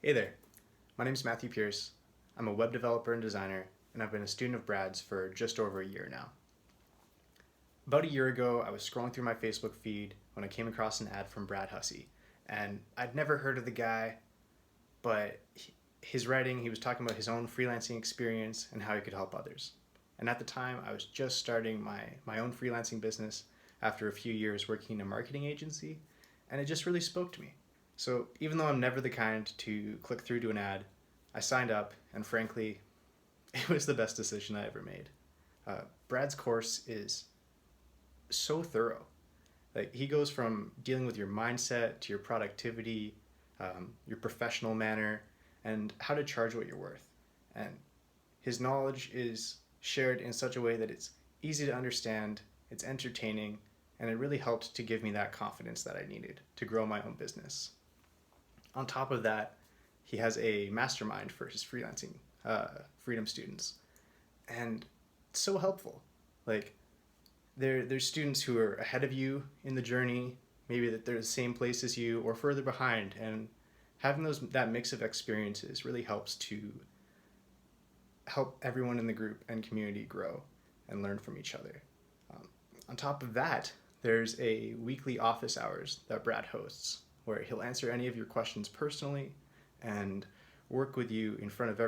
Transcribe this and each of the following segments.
Hey there, my name is Matthew Pierce. I'm a web developer and designer, and I've been a student of Brad's for just over a year now. About a year ago, I was scrolling through my Facebook feed when I came across an ad from Brad Hussey, and I'd never heard of the guy, but his writing, he was talking about his own freelancing experience and how he could help others. And at the time, I was just starting my own freelancing business after a few years working in a marketing agency, and it just really spoke to me. So even though I'm never the kind to click through to an ad, I signed up, and frankly, it was the best decision I ever made. Brad's course is so thorough. Like he goes from dealing with your mindset to your productivity, your professional manner, and how to charge what you're worth. And his knowledge is shared in such a way that it's easy to understand, it's entertaining, and it really helped to give me that confidence that I needed to grow my own business. On top of that, he has a mastermind for his freelancing freedom students, and it's so helpful. Like there's students who are ahead of you in the journey, maybe that they're the same place as you or further behind, and having that mix of experiences really helps to help everyone in the group and community grow and learn from each other. Um, on top of that, there's a weekly office hours that Brad hosts where he'll answer any of your questions personally and work with you in front of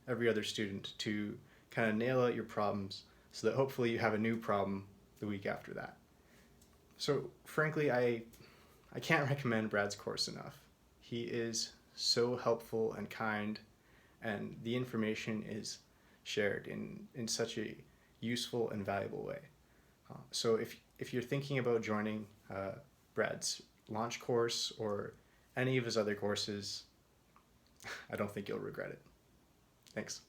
every other student to kind of nail out your problems so that hopefully you have a new problem the week after that. So frankly, I can't recommend Brad's course enough. He is so helpful and kind, and the information is shared in such a useful and valuable way. So if you're thinking about joining Brad's launch course or any of his other courses, I don't think you'll regret it. Thanks.